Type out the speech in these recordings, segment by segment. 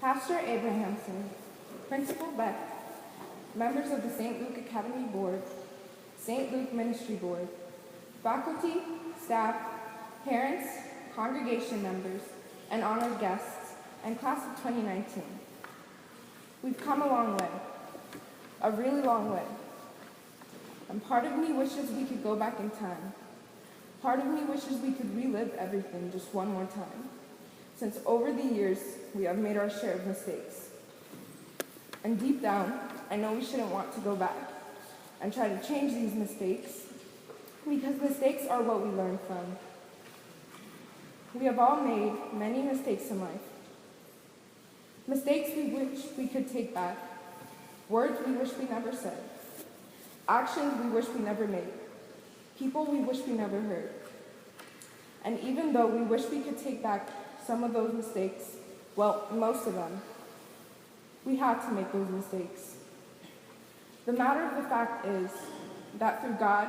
Pastor Abrahamson, Principal Beck, members of the St. Luke Academy Board, St. Luke Ministry Board, faculty, staff, parents, congregation members, and honored guests, and class of 2019. We've come a long way, a really long way. And part of me wishes we could go back in time. Part of me wishes we could relive everything just one more time, since over the years, we have made our share of mistakes. And deep down, I know we shouldn't want to go back and try to change these mistakes, because mistakes are what we learn from. We have all made many mistakes in life. Mistakes we wish we could take back, words we wish we never said, actions we wish we never made, people we wish we never heard. And even though we wish we could take back some of those mistakes, well, most of them, we had to make those mistakes. The matter of the fact is that through God,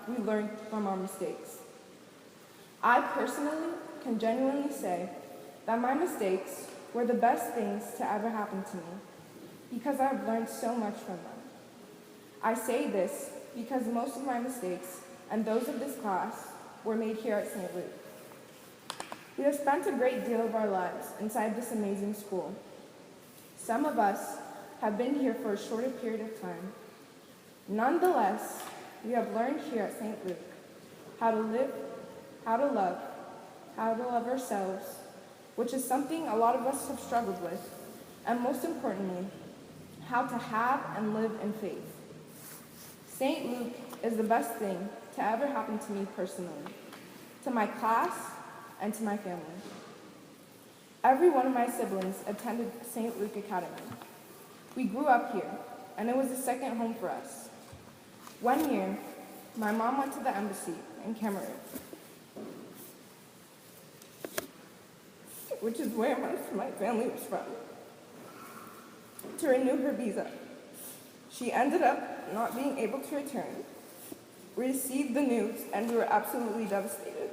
we learn from our mistakes. I personally can genuinely say that my mistakes were the best things to ever happen to me because I've learned so much from them. I say this because most of my mistakes and those of this class were made here at St. Luke. We have spent a great deal of our lives inside this amazing school. Some of us have been here for a shorter period of time. Nonetheless, we have learned here at St. Luke how to live, how to love ourselves, which is something a lot of us have struggled with, and most importantly, how to have and live in faith. St. Luke is the best thing to ever happen to me personally, to my class, and to my family. Every one of my siblings attended St. Luke Academy. We grew up here, and it was a second home for us. One year, my mom went to the embassy in Cameroon, which is where most of my family was from, to renew her visa. She ended up not being able to return. We received the news, and we were absolutely devastated.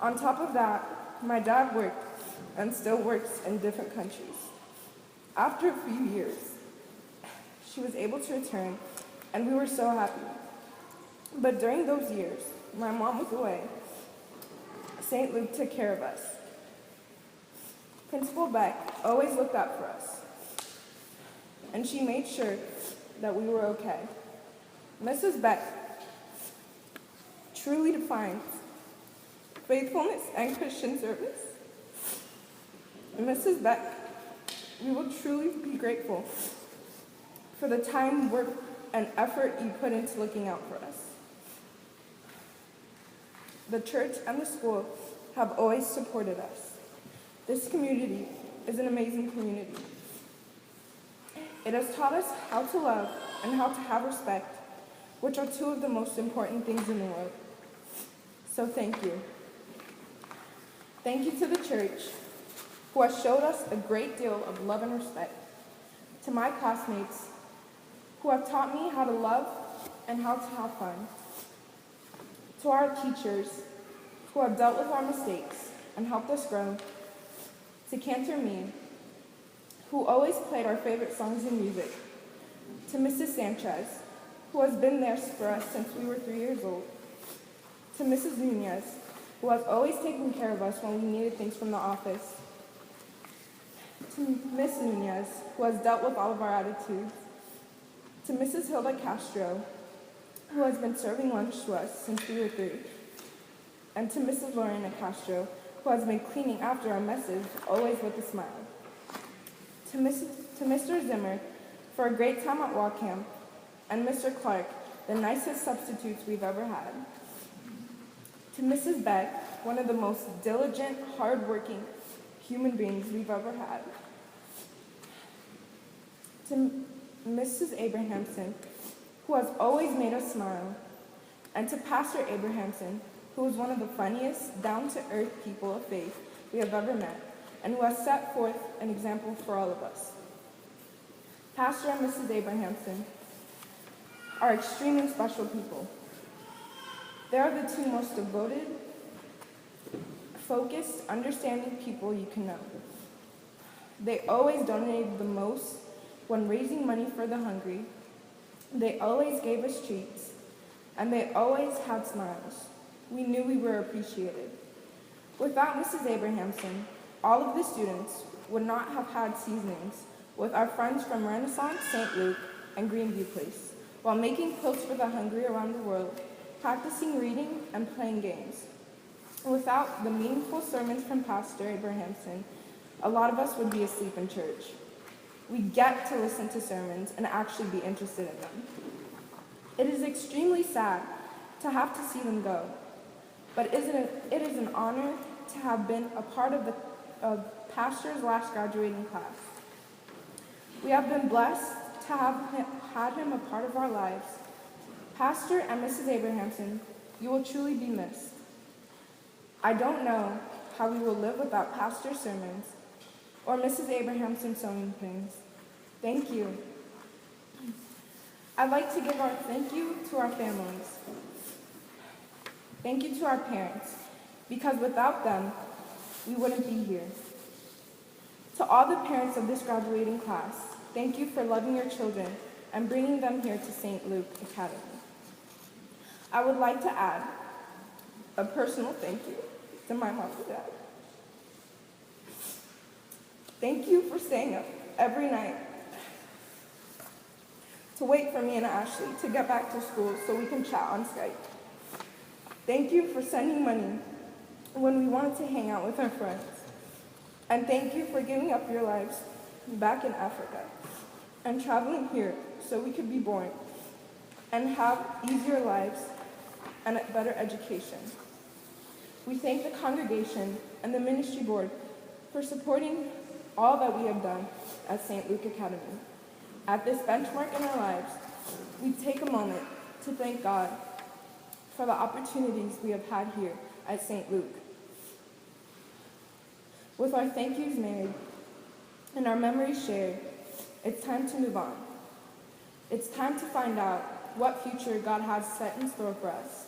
On top of that, my dad worked and still works in different countries. After a few years, she was able to return, and we were so happy. But during those years, my mom was away. St. Luke took care of us. Principal Beck always looked out for us, and she made sure that we were okay. Mrs. Beck truly defines faithfulness and Christian service. Mrs. Beck, we will truly be grateful for the time, work, and effort you put into looking out for us. The church and the school have always supported us. This community is an amazing community. It has taught us how to love and how to have respect, which are two of the most important things in the world. So thank you. Thank you to the church, who has showed us a great deal of love and respect, to my classmates, who have taught me how to love and how to have fun, to our teachers, who have dealt with our mistakes and helped us grow, to Cantor Mead, who always played our favorite songs and music, to Mrs. Sanchez, who has been there for us since we were 3 years old, to Mrs. Nunez, who has always taken care of us when we needed things from the office, to Miss Nunez, who has dealt with all of our attitudes, to Mrs. Hilda Castro, who has been serving lunch to us since we were 3, and to Mrs. Lorena Castro, who has been cleaning after our messes, always with a smile. To Mr. Zimmer for a great time at walk camp, and Mr. Clark, the nicest substitutes we've ever had. To Mrs. Beck, one of the most diligent, hardworking human beings we've ever had. To Mrs. Abrahamson, who has always made us smile. And to Pastor Abrahamson, who is one of the funniest, down-to-earth people of faith we have ever met, and who has set forth an example for all of us. Pastor and Mrs. Abrahamson are extremely special people. They are the two most devoted, focused, understanding people you can know. They always donated the most when raising money for the hungry. They always gave us treats, and they always had smiles. We knew we were appreciated. Without Mrs. Abrahamson, all of the students would not have had seasonings with our friends from Renaissance, St. Luke, and Greenview Place, while making quilts for the hungry around the world, practicing reading and playing games. Without the meaningful sermons from Pastor Abrahamson, a lot of us would be asleep in church. We get to listen to sermons and actually be interested in them. It is extremely sad to have to see them go, but it is an honor to have been a part of Pastor's last graduating class. We have been blessed to have had him a part of our lives. Pastor and Mrs. Abrahamson, you will truly be missed. I don't know how we will live without Pastor's sermons or Mrs. Abrahamson's sewing things. Thank you. I'd like to give our thank you to our families. Thank you to our parents, because without them, we wouldn't be here. To all the parents of this graduating class, thank you for loving your children and bringing them here to St. Luke Academy. I would like to add a personal thank you to my mom and dad. Thank you for staying up every night to wait for me and Ashley to get back to school so we can chat on Skype. Thank you for sending money when we wanted to hang out with our friends. And thank you for giving up your lives back in Africa and traveling here so we could be born and have easier lives and a better education. We thank the congregation and the ministry board for supporting all that we have done at St. Luke Academy. At this benchmark in our lives, we take a moment to thank God for the opportunities we have had here at St. Luke. With our thank yous made and our memories shared, it's time to move on. It's time to find out what future God has set in store for us.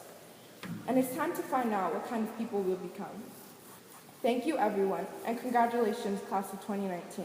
And it's time to find out what kind of people we'll become. Thank you, everyone, and congratulations, class of 2019.